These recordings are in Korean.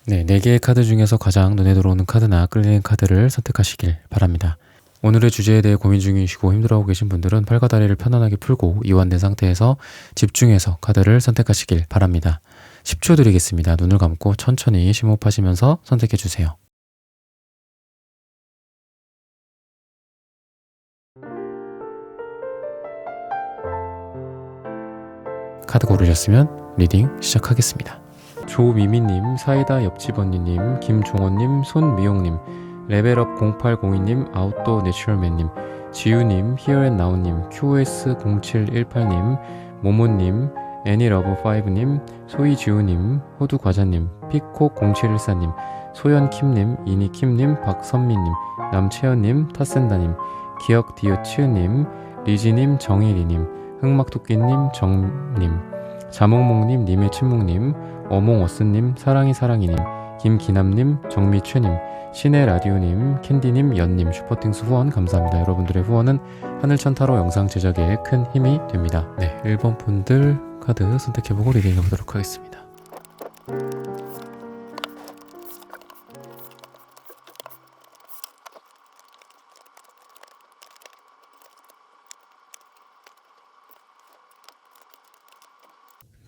네, 4개의 카드 중에서 가장 눈에 들어오는 카드나 끌리는 카드를 선택하시길 바랍니다. 오늘의 주제에 대해 고민 중이시고 힘들어하고 계신 분들은 팔과 다리를 편안하게 풀고 이완된 상태에서 집중해서 카드를 선택하시길 바랍니다. 10초 드리겠습니다. 눈을 감고 천천히 심호흡하시면서 선택해주세요. 카드 고르셨으면 리딩 시작하겠습니다. 조미미님, 사이다 옆집 언니님, 김종원님, 손미용님, 레벨업 0802님, 아웃도어 내추럴맨님, 지유님, 히어앤나우님, QS0718님, 모모님, 애니러브5님, 소이지우님, 호두과자님, 피콕0714님, 소연킴님, 이니킴님, 박선미님, 남채연님, 타센다님, 기억디어치우님, 리지님, 정일이님, 흑막토끼님, 정님, 자몽몽님, 님의 침묵님, 어몽어스님, 사랑이님, 김기남님, 정미최님, 신의라디오님, 캔디님, 연님, 슈퍼띵스 후원 감사합니다. 여러분들의 후원은 하늘천 타로 영상 제작에 큰 힘이 됩니다. 네, 1번 분들 카드 선택해보고 리딩 해보도록 하겠습니다.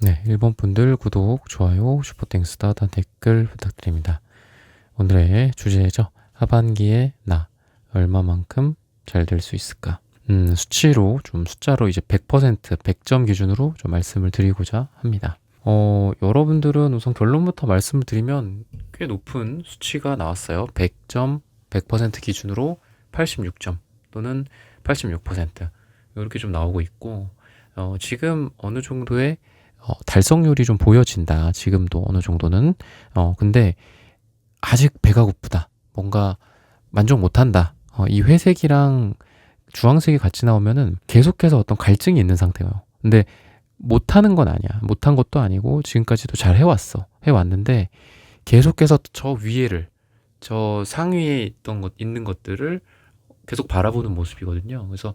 네, 1번 분들 구독, 좋아요, 슈퍼땡스 따단 댓글 부탁드립니다. 오늘의 주제죠. 하반기에 나 얼마만큼 잘 될 수 있을까? 수치로 좀 숫자로 이제 100%, 100점 기준으로 좀 말씀을 드리고자 합니다. 여러분들은 우선 결론부터 말씀을 드리면 꽤 높은 수치가 나왔어요. 100점, 100% 기준으로 86점 또는 86% 이렇게 좀 나오고 있고 지금 어느 정도의 달성률이 좀 보여진다. 지금도 어느 정도는. 근데 아직 배가 고프다. 뭔가 만족 못한다. 이 회색이랑 주황색이 같이 나오면은 계속해서 어떤 갈증이 있는 상태예요. 근데 못하는 건 아니야. 못한 것도 아니고 지금까지도 잘 해왔어. 해왔는데 계속해서 저 위에를, 저 상위에 있는 것들을 계속 바라보는 모습이거든요. 그래서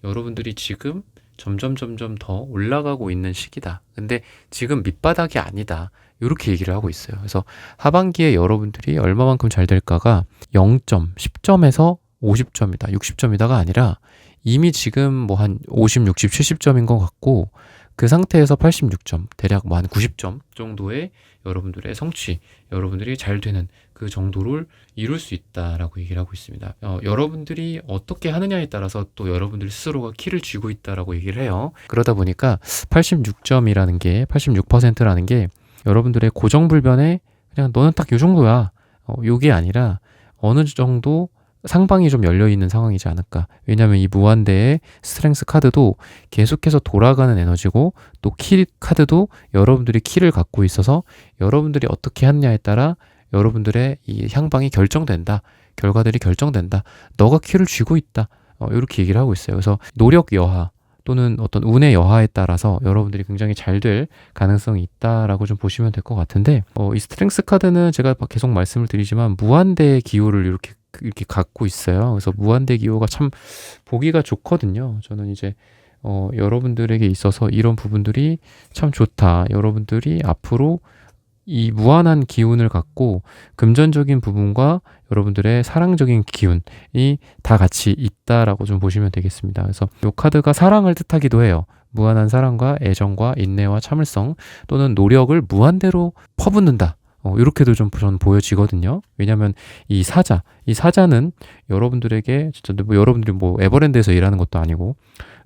여러분들이 지금 점점 더 올라가고 있는 시기다. 근데 지금 밑바닥이 아니다. 이렇게 얘기를 하고 있어요. 그래서 하반기에 여러분들이 얼마만큼 잘 될까가 0점, 10점에서 50점이다, 60점이다가 아니라 이미 지금 뭐 한 50, 60, 70점인 것 같고 그 상태에서 86점, 대략 뭐 한 90점 정도의 여러분들의 성취, 여러분들이 잘 되는 그 정도를 이룰 수 있다라고 얘기를 하고 있습니다. 여러분들이 어떻게 하느냐에 따라서 또 여러분들 스스로가 키를 쥐고 있다라고 얘기를 해요. 그러다 보니까 86점이라는 게, 86%라는 게 여러분들의 고정불변에 그냥 너는 딱 요 정도야. 요게 아니라 어느 정도 상방이 좀 열려있는 상황이지 않을까. 왜냐하면 이 무한대의 스트렝스 카드도 계속해서 돌아가는 에너지고 또 키 카드도 여러분들이 키를 갖고 있어서 여러분들이 어떻게 하느냐에 따라 여러분들의 이 향방이 결정된다. 결과들이 결정된다. 너가 키를 쥐고 있다. 이렇게 얘기를 하고 있어요. 그래서 노력 여하 또는 어떤 운의 여하에 따라서 여러분들이 굉장히 잘 될 가능성이 있다라고 좀 보시면 될 것 같은데 이 스트렝스 카드는 제가 계속 말씀을 드리지만 무한대의 기호를 이렇게 갖고 있어요. 그래서 무한대 기호가 참 보기가 좋거든요. 저는 이제 여러분들에게 있어서 이런 부분들이 참 좋다. 여러분들이 앞으로 이 무한한 기운을 갖고 금전적인 부분과 여러분들의 사랑적인 기운이 다 같이 있다라고 좀 보시면 되겠습니다. 그래서 이 카드가 사랑을 뜻하기도 해요. 무한한 사랑과 애정과 인내와 참을성 또는 노력을 무한대로 퍼붓는다. 이렇게도 좀 저는 보여지거든요. 왜냐하면 이 사자는 여러분들에게 진짜 뭐 여러분들이 뭐 에버랜드에서 일하는 것도 아니고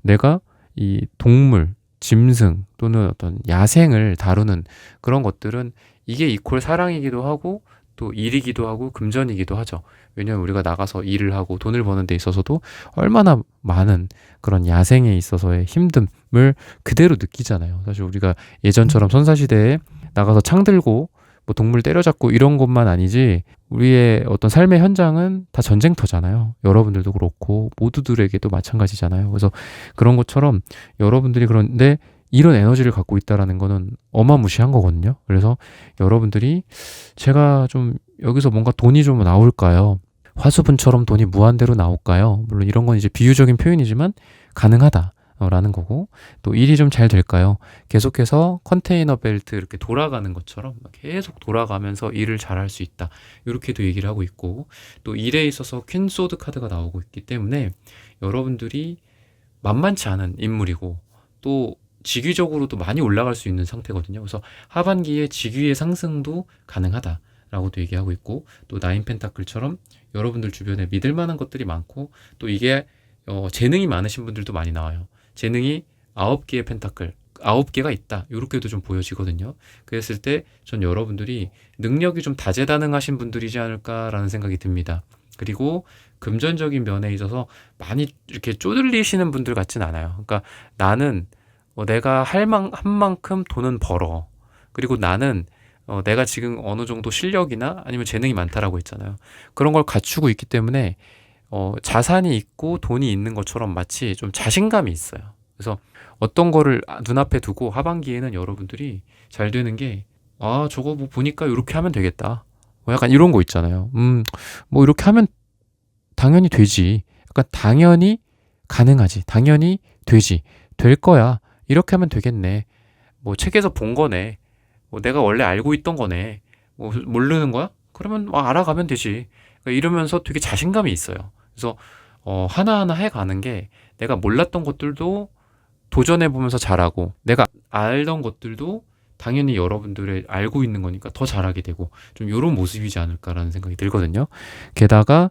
내가 이 동물, 짐승 또는 어떤 야생을 다루는 그런 것들은 이게 이퀄 사랑이기도 하고 또 일이기도 하고 금전이기도 하죠. 왜냐하면 우리가 나가서 일을 하고 돈을 버는 데 있어서도 얼마나 많은 그런 야생에 있어서의 힘듦을 그대로 느끼잖아요. 사실 우리가 예전처럼 선사시대에 나가서 창 들고 뭐 동물 때려잡고 이런 것만 아니지 우리의 어떤 삶의 현장은 다 전쟁터잖아요. 여러분들도 그렇고 모두들에게도 마찬가지잖아요. 그래서 그런 것처럼 여러분들이 그런데 이런 에너지를 갖고 있다라는 거는 어마무시한 거거든요. 그래서 여러분들이 제가 좀 여기서 뭔가 돈이 좀 나올까요? 화수분처럼 돈이 무한대로 나올까요? 물론 이런 건 이제 비유적인 표현이지만 가능하다. 라는 거고, 또 일이 좀 잘 될까요? 계속해서 컨테이너 벨트 이렇게 돌아가는 것처럼 계속 돌아가면서 일을 잘 할 수 있다. 이렇게도 얘기를 하고 있고, 또 일에 있어서 퀸 소드 카드가 나오고 있기 때문에 여러분들이 만만치 않은 인물이고, 또 직위적으로도 많이 올라갈 수 있는 상태거든요. 그래서 하반기에 직위의 상승도 가능하다라고도 얘기하고 있고, 또 나인 펜타클처럼 여러분들 주변에 믿을 만한 것들이 많고, 또 이게 재능이 많으신 분들도 많이 나와요. 재능이 9개의 펜타클, 9개가 있다. 이렇게도 좀 보여지거든요. 그랬을 때 전 여러분들이 능력이 좀 다재다능하신 분들이지 않을까라는 생각이 듭니다. 그리고 금전적인 면에 있어서 많이 이렇게 쪼들리시는 분들 같진 않아요. 그러니까 나는 내가 한 만큼 돈은 벌어. 그리고 나는 내가 지금 어느 정도 실력이나 아니면 재능이 많다라고 했잖아요. 그런 걸 갖추고 있기 때문에 자산이 있고 돈이 있는 것처럼 마치 좀 자신감이 있어요. 그래서 어떤 거를 눈앞에 두고 하반기에는 여러분들이 잘 되는 게, 저거 뭐 보니까 이렇게 하면 되겠다. 뭐 약간 이런 거 있잖아요. 뭐 이렇게 하면 당연히 되지. 약간 당연히 가능하지. 당연히 되지. 될 거야. 이렇게 하면 되겠네. 뭐 책에서 본 거네. 뭐 내가 원래 알고 있던 거네. 뭐 모르는 거야? 그러면 알아가면 되지. 그러니까 이러면서 되게 자신감이 있어요. 그래서 하나하나 해가는 게, 내가 몰랐던 것들도 도전해보면서 잘하고, 내가 알던 것들도 당연히 여러분들의 알고 있는 거니까 더 잘하게 되고, 좀 이런 모습이지 않을까라는 생각이 들거든요. 게다가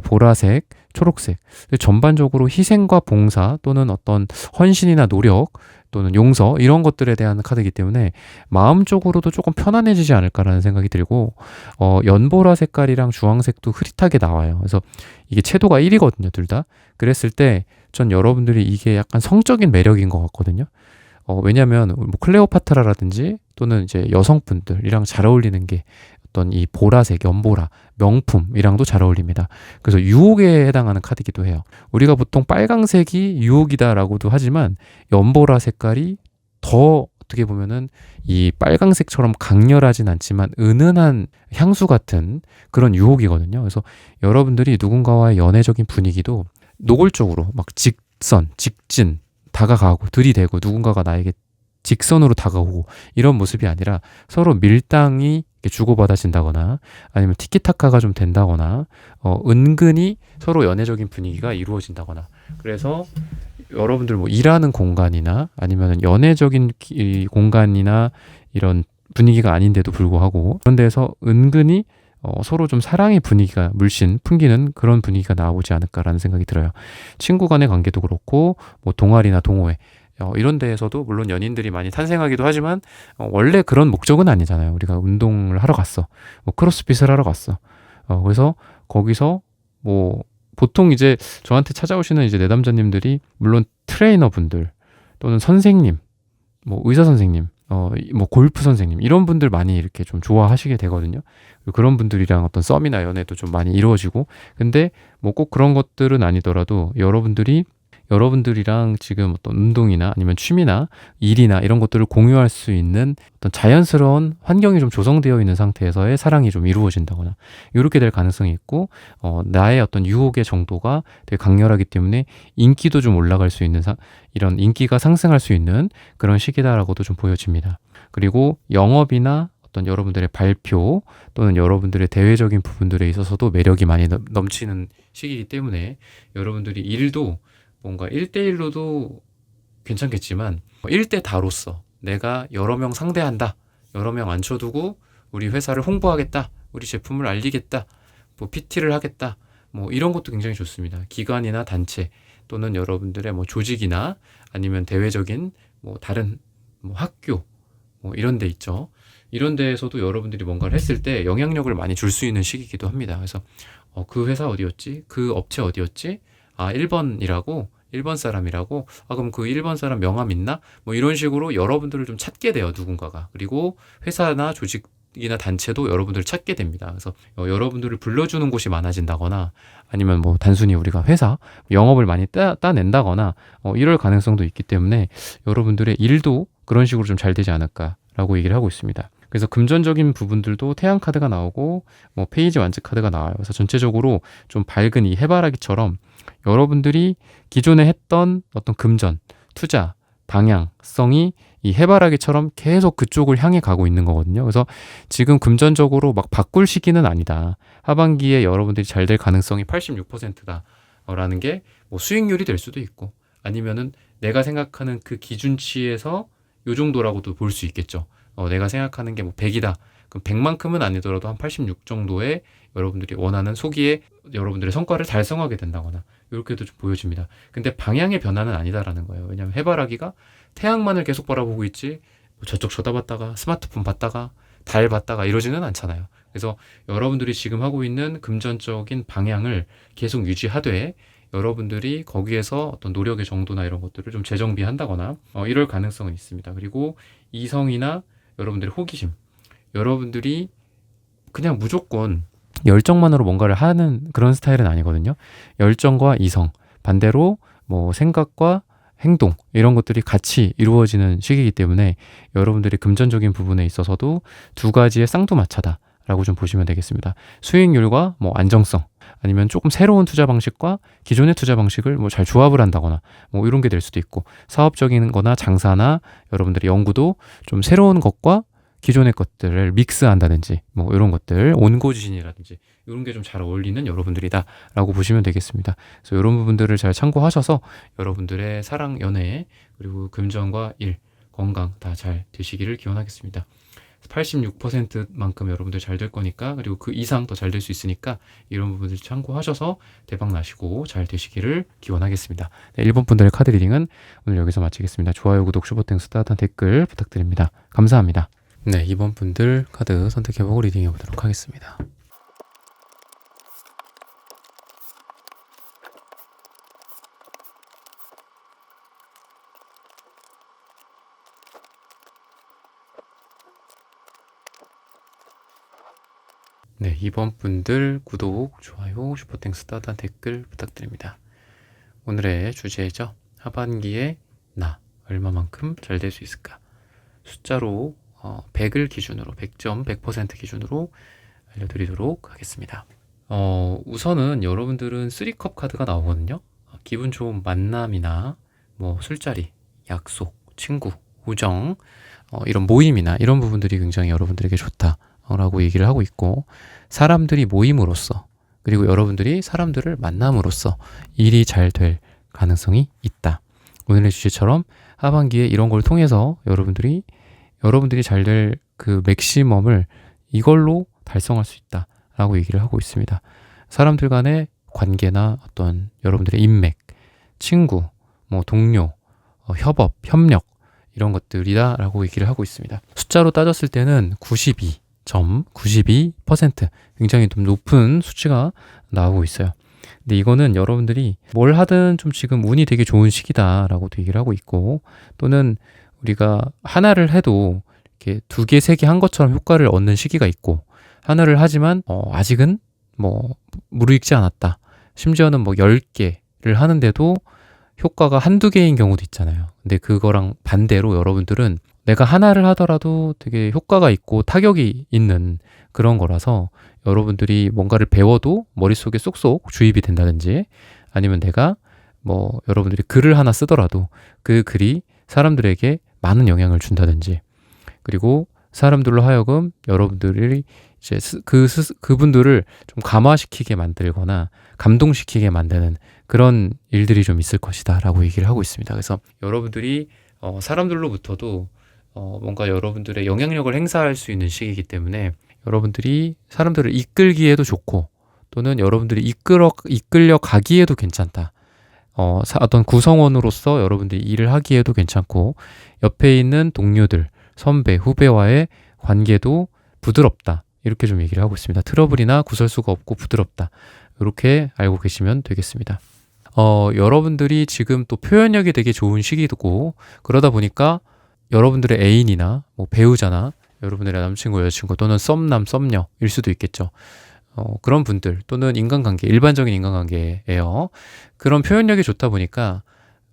보라색, 초록색, 전반적으로 희생과 봉사 또는 어떤 헌신이나 노력 또는 용서, 이런 것들에 대한 카드이기 때문에 마음적으로도 조금 편안해지지 않을까라는 생각이 들고, 연보라 색깔이랑 주황색도 흐릿하게 나와요. 그래서 이게 채도가 1이거든요, 둘 다. 그랬을 때 전 여러분들이 이게 약간 성적인 매력인 것 같거든요. 왜냐면 뭐 클레오파트라라든지 또는 이제 여성분들이랑 잘 어울리는 게 어떤 이 보라색, 연보라, 명품이랑도 잘 어울립니다. 그래서 유혹에 해당하는 카드이기도 해요. 우리가 보통 빨강색이 유혹이다라고도 하지만, 연보라 색깔이 더 어떻게 보면은 이 빨강색처럼 강렬하진 않지만 은은한 향수 같은 그런 유혹이거든요. 그래서 여러분들이 누군가와의 연애적인 분위기도 노골적으로 막 직진, 다가가고 들이대고 누군가가 나에게 직선으로 다가오고 이런 모습이 아니라 서로 밀당이 주고받아진다거나 아니면 티키타카가 좀 된다거나 은근히 서로 연애적인 분위기가 이루어진다거나, 그래서 여러분들 뭐 일하는 공간이나 아니면 연애적인 공간이나 이런 분위기가 아닌데도 불구하고 그런 데서 은근히 서로 좀 사랑의 분위기가 물씬 풍기는 그런 분위기가 나오지 않을까라는 생각이 들어요. 친구 간의 관계도 그렇고, 뭐 동아리나 동호회 이런 데에서도 물론 연인들이 많이 탄생하기도 하지만 원래 그런 목적은 아니잖아요. 우리가 운동을 하러 갔어, 뭐 크로스핏을 하러 갔어. 그래서 거기서 뭐 보통 이제 저한테 찾아오시는 이제 내담자님들이 물론 트레이너분들 또는 선생님, 뭐 의사 선생님, 뭐 골프 선생님, 이런 분들 많이 이렇게 좀 좋아하시게 되거든요. 그런 분들이랑 어떤 썸이나 연애도 좀 많이 이루어지고, 근데 뭐 꼭 그런 것들은 아니더라도 여러분들이랑 지금 어떤 운동이나 아니면 취미나 일이나 이런 것들을 공유할 수 있는 어떤 자연스러운 환경이 좀 조성되어 있는 상태에서의 사랑이 좀 이루어진다거나 이렇게 될 가능성이 있고, 나의 어떤 유혹의 정도가 되게 강렬하기 때문에 인기도 좀 올라갈 수 있는 이런 인기가 상승할 수 있는 그런 시기다라고도 좀 보여집니다. 그리고 영업이나 어떤 여러분들의 발표 또는 여러분들의 대외적인 부분들에 있어서도 매력이 많이 넘치는 시기이기 때문에 여러분들이 일도 뭔가 1대1로도 괜찮겠지만 1대 다로서 내가 여러 명 상대한다, 여러 명 앉혀두고 우리 회사를 홍보하겠다, 우리 제품을 알리겠다, 뭐 PT를 하겠다, 뭐 이런 것도 굉장히 좋습니다. 기관이나 단체 또는 여러분들의 뭐 조직이나 아니면 대외적인 뭐 다른 뭐 학교 뭐 이런 데 있죠. 이런 데에서도 여러분들이 뭔가를 했을 때 영향력을 많이 줄 수 있는 시기이기도 합니다. 그래서 그 회사 어디였지? 그 업체 어디였지? 1번이라고? 1번 사람이라고? 그럼 그 1번 사람 명함 있나? 뭐 이런 식으로 여러분들을 좀 찾게 돼요, 누군가가. 그리고 회사나 조직이나 단체도 여러분들을 찾게 됩니다. 그래서 여러분들을 불러주는 곳이 많아진다거나 아니면 뭐 단순히 우리가 회사 영업을 많이 따낸다거나 이럴 가능성도 있기 때문에 여러분들의 일도 그런 식으로 좀 잘 되지 않을까라고 얘기를 하고 있습니다. 그래서 금전적인 부분들도 태양 카드가 나오고 뭐 페이지 완즈 카드가 나와요. 그래서 전체적으로 좀 밝은 이 해바라기처럼 여러분들이 기존에 했던 어떤 금전, 투자, 방향성이 이 해바라기처럼 계속 그쪽을 향해 가고 있는 거거든요. 그래서 지금 금전적으로 막 바꿀 시기는 아니다. 하반기에 여러분들이 잘 될 가능성이 86%다. 라는 게 뭐 수익률이 될 수도 있고 아니면은 내가 생각하는 그 기준치에서 요 정도라고도 볼 수 있겠죠. 내가 생각하는 게 뭐 100이다. 그럼 100만큼은 아니더라도 한 86 정도의 여러분들이 원하는 소기에 여러분들의 성과를 달성하게 된다거나 이렇게도 좀 보여집니다. 근데 방향의 변화는 아니다라는 거예요. 왜냐하면 해바라기가 태양만을 계속 바라보고 있지 뭐 저쪽 쳐다봤다가 스마트폰 봤다가 달 봤다가 이러지는 않잖아요. 그래서 여러분들이 지금 하고 있는 금전적인 방향을 계속 유지하되 여러분들이 거기에서 어떤 노력의 정도나 이런 것들을 좀 재정비한다거나 이럴 가능성은 있습니다. 그리고 이성이나 여러분들의 호기심, 여러분들이 그냥 무조건 열정만으로 뭔가를 하는 그런 스타일은 아니거든요. 열정과 이성, 반대로 뭐 생각과 행동 이런 것들이 같이 이루어지는 시기이기 때문에 여러분들이 금전적인 부분에 있어서도 두 가지의 쌍두마차다라고 좀 보시면 되겠습니다. 수익률과 뭐 안정성 아니면 조금 새로운 투자 방식과 기존의 투자 방식을 뭐 잘 조합을 한다거나 뭐 이런 게 될 수도 있고 사업적인 거나 장사나 여러분들의 연구도 좀 새로운 것과 기존의 것들을 믹스한다든지 뭐 이런 것들 온고지신이라든지 이런 게 좀 잘 어울리는 여러분들이다 라고 보시면 되겠습니다. 그래서 이런 부분들을 잘 참고하셔서 여러분들의 사랑, 연애 그리고 금전과 일, 건강 다 잘 되시기를 기원하겠습니다. 86%만큼 여러분들 잘 될 거니까 그리고 그 이상 더 잘 될 수 있으니까 이런 부분들 참고하셔서 대박 나시고 잘 되시기를 기원하겠습니다. 네, 1번 분들의 카드 리딩은 오늘 여기서 마치겠습니다. 좋아요, 구독, 슈퍼땡스, 따뜻한 댓글 부탁드립니다. 감사합니다. 네, 2번 분들 카드 선택해보고 리딩해 보도록 하겠습니다. 네, 2번 분들 구독, 좋아요, 슈퍼땡스, 따뜻한 댓글 부탁드립니다. 오늘의 주제죠. 하반기에 나 얼마만큼 잘 될 수 있을까? 숫자로 100을 기준으로 100점 100% 기준으로 알려드리도록 하겠습니다. 우선은 여러분들은 3컵 카드가 나오거든요. 기분 좋은 만남이나 뭐 술자리, 약속, 친구, 우정 이런 모임이나 이런 부분들이 굉장히 여러분들에게 좋다라고 얘기를 하고 있고 사람들이 모임으로써 그리고 여러분들이 사람들을 만남으로써 일이 잘 될 가능성이 있다. 오늘의 주제처럼 하반기에 이런 걸 통해서 여러분들이 잘 될 그 맥시멈을 이걸로 달성할 수 있다라고 얘기를 하고 있습니다. 사람들 간의 관계나 어떤 여러분들의 인맥, 친구, 뭐 동료, 협업, 협력 이런 것들이다라고 얘기를 하고 있습니다. 숫자로 따졌을 때는 92% 굉장히 좀 높은 수치가 나오고 있어요. 근데 이거는 여러분들이 뭘 하든 좀 지금 운이 되게 좋은 시기다라고도 얘기를 하고 있고 또는 우리가 하나를 해도 이렇게 2개, 3개 한 것처럼 효과를 얻는 시기가 있고 하나를 하지만 아직은 뭐 무르익지 않았다. 심지어는 뭐 10개를 하는데도 효과가 한두 개인 경우도 있잖아요. 근데 그거랑 반대로 여러분들은 내가 하나를 하더라도 되게 효과가 있고 타격이 있는 그런 거라서 여러분들이 뭔가를 배워도 머릿속에 쏙쏙 주입이 된다든지 아니면 내가 뭐 여러분들이 글을 하나 쓰더라도 그 글이 사람들에게 많은 영향을 준다든지 그리고 사람들로 하여금 여러분들이 이제 그분들을 좀 감화시키게 만들거나 감동시키게 만드는 그런 일들이 좀 있을 것이다 라고 얘기를 하고 있습니다. 그래서 여러분들이 사람들로부터도 뭔가 여러분들의 영향력을 행사할 수 있는 시기이기 때문에 여러분들이 사람들을 이끌기에도 좋고 또는 여러분들이 이끌려 가기에도 괜찮다. 어떤 구성원으로서 여러분들이 일을 하기에도 괜찮고 옆에 있는 동료들, 선배, 후배와의 관계도 부드럽다. 이렇게 좀 얘기를 하고 있습니다. 트러블이나 구설수가 없고 부드럽다. 이렇게 알고 계시면 되겠습니다. 여러분들이 지금 또 표현력이 되게 좋은 시기고 그러다 보니까 여러분들의 애인이나 뭐 배우자나 여러분들의 남친구, 여자친구 또는 썸남, 썸녀일 수도 있겠죠. 그런 분들 또는 인간관계, 일반적인 인간관계예요. 그런 표현력이 좋다 보니까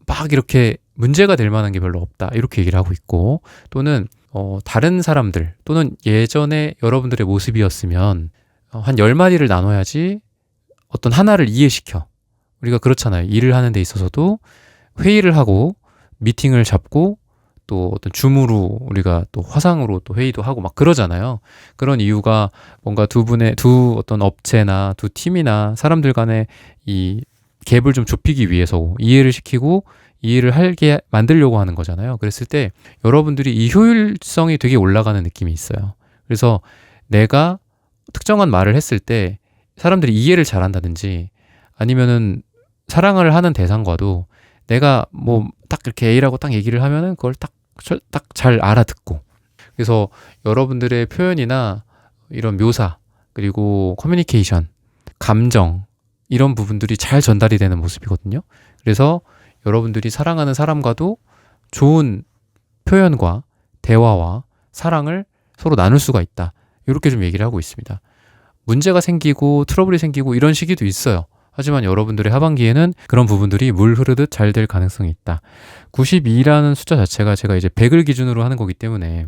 막 이렇게 문제가 될 만한 게 별로 없다. 이렇게 얘기를 하고 있고 또는 다른 사람들 또는 예전에 여러분들의 모습이었으면 한 10마디를 나눠야지 어떤 하나를 이해시켜. 우리가 그렇잖아요. 일을 하는 데 있어서도 회의를 하고 미팅을 잡고 또 어떤 줌으로 우리가 또 화상으로 또 회의도 하고 막 그러잖아요. 그런 이유가 뭔가 두 어떤 업체나 두 팀이나 사람들 간의 이 갭을 좀 좁히기 위해서 이해를 시키고 이해를 하게 만들려고 하는 거잖아요. 그랬을 때 여러분들이 이 효율성이 되게 올라가는 느낌이 있어요. 그래서 내가 특정한 말을 했을 때 사람들이 이해를 잘한다든지 아니면은 사랑을 하는 대상과도 내가 뭐 딱 이렇게 A라고 딱 얘기를 하면은 그걸 딱 잘 알아듣고, 그래서 여러분들의 표현이나 이런 묘사 그리고 커뮤니케이션, 감정 이런 부분들이 잘 전달이 되는 모습이거든요. 그래서 여러분들이 사랑하는 사람과도 좋은 표현과 대화와 사랑을 서로 나눌 수가 있다. 이렇게 좀 얘기를 하고 있습니다. 문제가 생기고 트러블이 생기고 이런 시기도 있어요. 하지만 여러분들의 하반기에는 그런 부분들이 물 흐르듯 잘 될 가능성이 있다. 92라는 숫자 자체가 제가 이제 100을 기준으로 하는 거기 때문에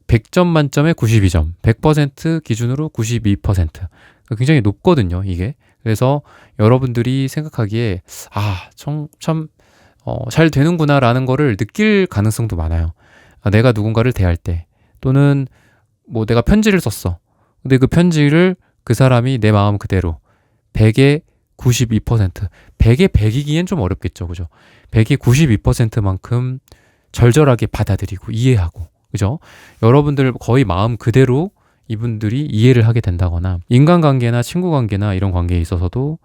100점 만점에 92점, 100% 기준으로 92%. 굉장히 높거든요, 이게. 그래서 여러분들이 생각하기에 잘 되는구나라는 거를 느낄 가능성도 많아요. 내가 누군가를 대할 때 또는 뭐 내가 편지를 썼어. 근데 그 편지를 그 사람이 내 마음 그대로 100에 92%, 100에 100이기엔 좀 어렵겠죠. 그죠? 100에 92%만큼 절절하게 받아들이고 이해하고, 그죠? 여러분들 거의 마음 그대로 이분들이 이해를 하게 된다거나, 인간관계나 친구관계나 이런 관계에 있어서도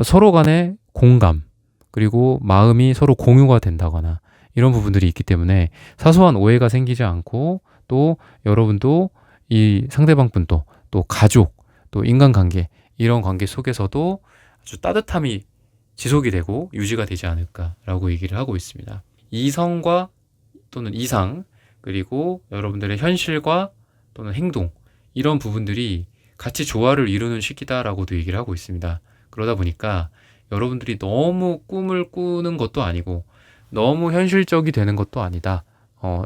서로 간의 공감, 그리고 마음이 서로 공유가 된다거나 이런 부분들이 있기 때문에 사소한 오해가 생기지 않고, 또 여러분도 이 상대방 분도 또 가족, 또 인간관계 이런 관계 속에서도 아주 따뜻함이 지속이 되고 유지가 되지 않을까라고 얘기를 하고 있습니다. 이성과 또는 이상, 그리고 여러분들의 현실과 또는 행동 이런 부분들이 같이 조화를 이루는 시기다라고도 얘기를 하고 있습니다. 그러다 보니까 여러분들이 너무 꿈을 꾸는 것도 아니고 너무 현실적이 되는 것도 아니다.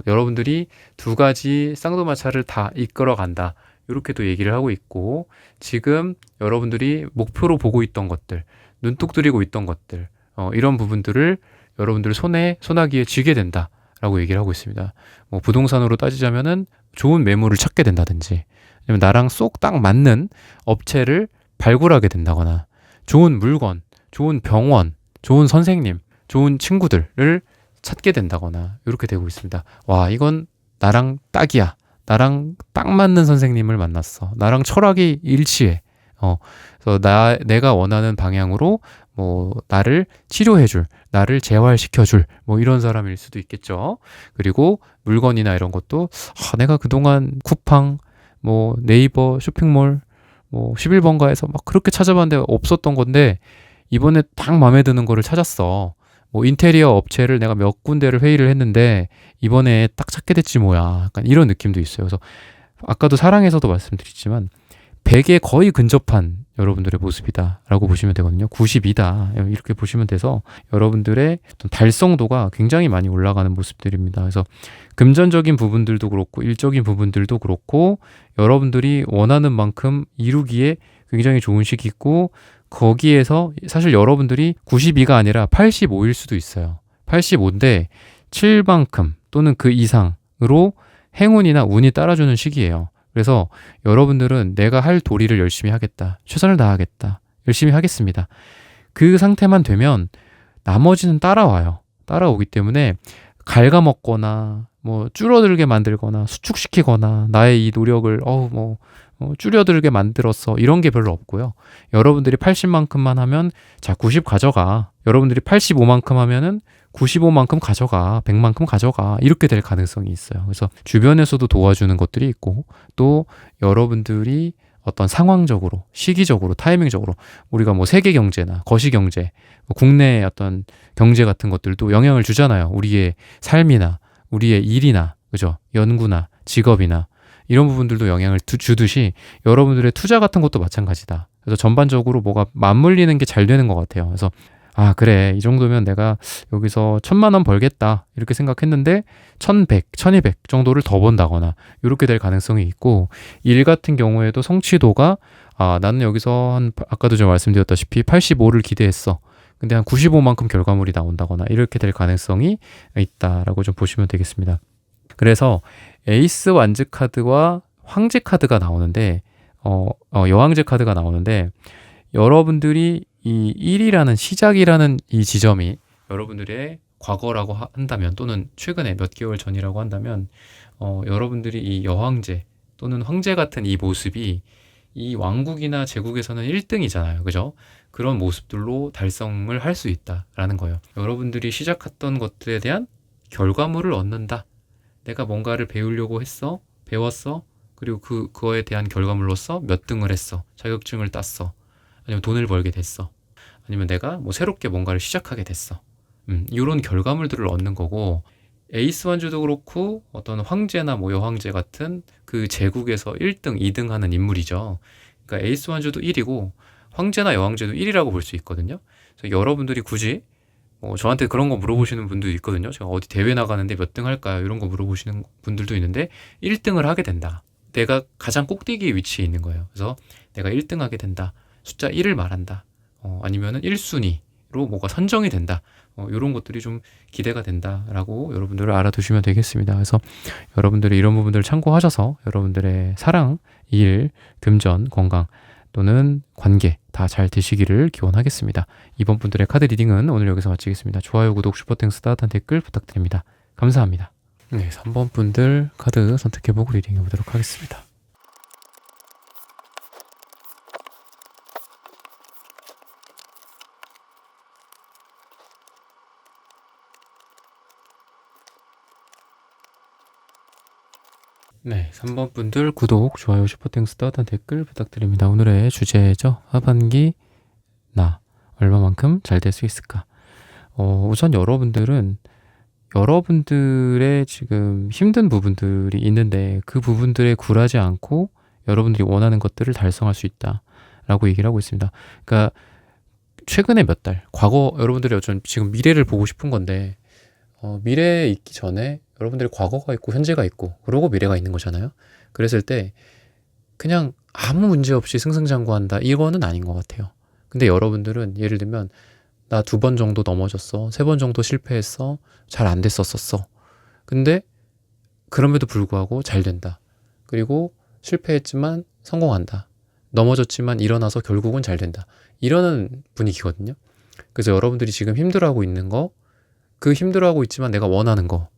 여러분들이 두 가지 쌍두마차를 다 이끌어 간다. 이렇게도 얘기를 하고 있고, 지금 여러분들이 목표로 보고 있던 것들, 눈독 들이고 있던 것들, 이런 부분들을 여러분들 소나기에 쥐게 된다라고 얘기를 하고 있습니다. 뭐 부동산으로 따지자면은 좋은 매물을 찾게 된다든지, 아니면 나랑 쏙 딱 맞는 업체를 발굴하게 된다거나, 좋은 물건, 좋은 병원, 좋은 선생님, 좋은 친구들을 찾게 된다거나 이렇게 되고 있습니다. 와, 이건 나랑 딱이야. 나랑 딱 맞는 선생님을 만났어. 나랑 철학이 일치해. 그래서 내가 원하는 방향으로 뭐 나를 치료해줄, 나를 재활시켜줄 뭐 이런 사람일 수도 있겠죠. 그리고 물건이나 이런 것도 내가 그동안 쿠팡, 뭐 네이버 쇼핑몰, 뭐 11번가에서 막 그렇게 찾아봤는데 없었던 건데 이번에 딱 마음에 드는 거를 찾았어. 뭐 인테리어 업체를 내가 몇 군데를 회의를 했는데 이번에 딱 찾게 됐지 뭐야. 약간 이런 느낌도 있어요. 그래서 아까도 사랑에서도 말씀드렸지만 100에 거의 근접한 여러분들의 모습이다라고 보시면 되거든요. 92다 이렇게 보시면 돼서 여러분들의 어떤 달성도가 굉장히 많이 올라가는 모습들입니다. 그래서 금전적인 부분들도 그렇고 일적인 부분들도 그렇고 여러분들이 원하는 만큼 이루기에 굉장히 좋은 시기고, 거기에서 사실 여러분들이 92가 아니라 85일 수도 있어요. 85인데 7만큼 또는 그 이상으로 행운이나 운이 따라주는 시기예요. 그래서 여러분들은 내가 할 도리를 열심히 하겠다. 최선을 다하겠다. 열심히 하겠습니다. 그 상태만 되면 나머지는 따라오기 때문에 갉아먹거나 뭐 줄어들게 만들거나 수축시키거나 나의 이 노력을 줄여들게 만들었어 이런 게 별로 없고요. 여러분들이 80만큼만 하면 자 90 가져가. 여러분들이 85만큼 하면은 95만큼 가져가. 100만큼 가져가. 이렇게 될 가능성이 있어요. 그래서 주변에서도 도와주는 것들이 있고, 또 여러분들이 어떤 상황적으로, 시기적으로, 타이밍적으로 우리가 뭐 세계 경제나 거시 경제, 국내의 어떤 경제 같은 것들도 영향을 주잖아요. 우리의 삶이나 우리의 일이나, 그죠? 연구나 직업이나 이런 부분들도 영향을 주듯이 여러분들의 투자 같은 것도 마찬가지다. 그래서 전반적으로 뭐가 맞물리는 게 잘 되는 것 같아요. 그래서 그래, 이 정도면 내가 여기서 1,000만 원 벌겠다 이렇게 생각했는데 1,100, 1,200 정도를 더 번다거나 이렇게 될 가능성이 있고, 일 같은 경우에도 성취도가 나는 여기서 아까도 좀 말씀드렸다시피 85를 기대했어. 근데 한 95만큼 결과물이 나온다거나 이렇게 될 가능성이 있다라고 좀 보시면 되겠습니다. 그래서 에이스 완즈 카드와 황제 카드가 나오는데 여왕제 카드가 나오는데 여러분들이 이 1이라는 시작이라는 이 지점이 여러분들의 과거라고 한다면 또는 최근에 몇 개월 전이라고 한다면 여러분들이 이 여왕제 또는 황제 같은 이 모습이 이 왕국이나 제국에서는 1등이잖아요. 그죠? 그런 모습들로 달성을 할 수 있다라는 거예요. 여러분들이 시작했던 것들에 대한 결과물을 얻는다. 내가 뭔가를 배우려고 했어. 배웠어. 그리고 그거에 대한 결과물로서 몇 등을 했어. 자격증을 땄어. 아니면 돈을 벌게 됐어. 아니면 내가 뭐 새롭게 뭔가를 시작하게 됐어. 이런 결과물들을 얻는 거고 에이스 완주도 그렇고 어떤 황제나 뭐 여황제 같은 그 제국에서 1등, 2등 하는 인물이죠. 그러니까 에이스 완주도 1이고 황제나 여황제도 1이라고 볼 수 있거든요. 그래서 여러분들이 굳이 저한테 그런 거 물어보시는 분들도 있거든요. 제가 어디 대회 나가는데 몇 등 할까요? 이런 거 물어보시는 분들도 있는데 1등을 하게 된다. 내가 가장 꼭대기에 위치해 있는 거예요. 그래서 내가 1등 하게 된다. 숫자 1을 말한다. 아니면은 1순위로 뭐가 선정이 된다. 이런 것들이 좀 기대가 된다라고 여러분들을 알아두시면 되겠습니다. 그래서 여러분들이 이런 부분들을 참고하셔서 여러분들의 사랑, 일, 금전, 건강 또는 관계 다 잘 되시기를 기원하겠습니다. 이번 분들의 카드 리딩은 오늘 여기서 마치겠습니다. 좋아요, 구독, 슈퍼땡스, 따뜻한 댓글 부탁드립니다. 감사합니다. 네, 3번 분들 카드 선택해보고 리딩해보도록 하겠습니다. 네, 3번 분들 구독, 좋아요, 슈퍼땡스, 따뜻한 댓글 부탁드립니다. 오늘의 주제죠. 하반기 나 얼마만큼 잘 될 수 있을까? 우선 여러분들은 여러분들의 지금 힘든 부분들이 있는데 그 부분들에 굴하지 않고 여러분들이 원하는 것들을 달성할 수 있다라고 얘기를 하고 있습니다. 그러니까 최근에 몇 달, 과거 여러분들이 어쩌면 지금 미래를 보고 싶은 건데 미래에 있기 전에 여러분들이 과거가 있고 현재가 있고 그러고 미래가 있는 거잖아요. 그랬을 때 그냥 아무 문제 없이 승승장구한다 이거는 아닌 것 같아요. 근데 여러분들은 예를 들면 나 2번 정도 넘어졌어. 3번 정도 실패했어. 잘 안 됐었어. 근데 그럼에도 불구하고 잘 된다. 그리고 실패했지만 성공한다. 넘어졌지만 일어나서 결국은 잘 된다. 이러는 분위기거든요. 그래서 여러분들이 지금 힘들어하고 있는 거, 그 힘들어하고 있지만 내가 원하는 거,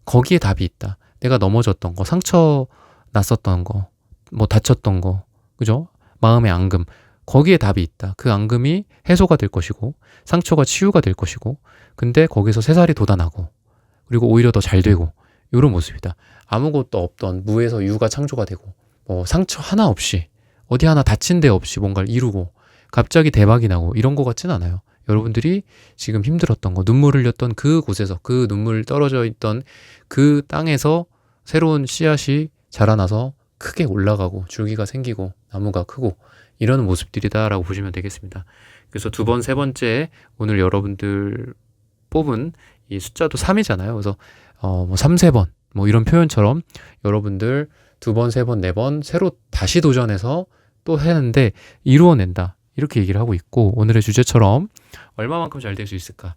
거기에 답이 있다. 내가 넘어졌던 거, 상처 났었던 거, 뭐 다쳤던 거, 그죠? 마음의 앙금, 거기에 답이 있다. 그 앙금이 해소가 될 것이고 상처가 치유가 될 것이고 근데 거기서 새살이 돋아나고 그리고 오히려 더 잘 되고 이런 모습이다. 아무것도 없던 무에서 유가 창조가 되고 상처 하나 없이 어디 하나 다친 데 없이 뭔가를 이루고 갑자기 대박이 나고 이런 거 같진 않아요. 여러분들이 지금 힘들었던 거, 눈물 흘렸던 그 곳에서 그 눈물 떨어져 있던 그 땅에서 새로운 씨앗이 자라나서 크게 올라가고 줄기가 생기고 나무가 크고 이런 모습들이다라고 보시면 되겠습니다. 그래서 2번, 3번째 오늘 여러분들 뽑은 이 숫자도 3이잖아요. 그래서 3, 3번 뭐 이런 표현처럼 여러분들 2번, 3번, 4번 새로 다시 도전해서 또 했는데 이루어낸다. 이렇게 얘기를 하고 있고 오늘의 주제처럼 얼마만큼 잘 될 수 있을까?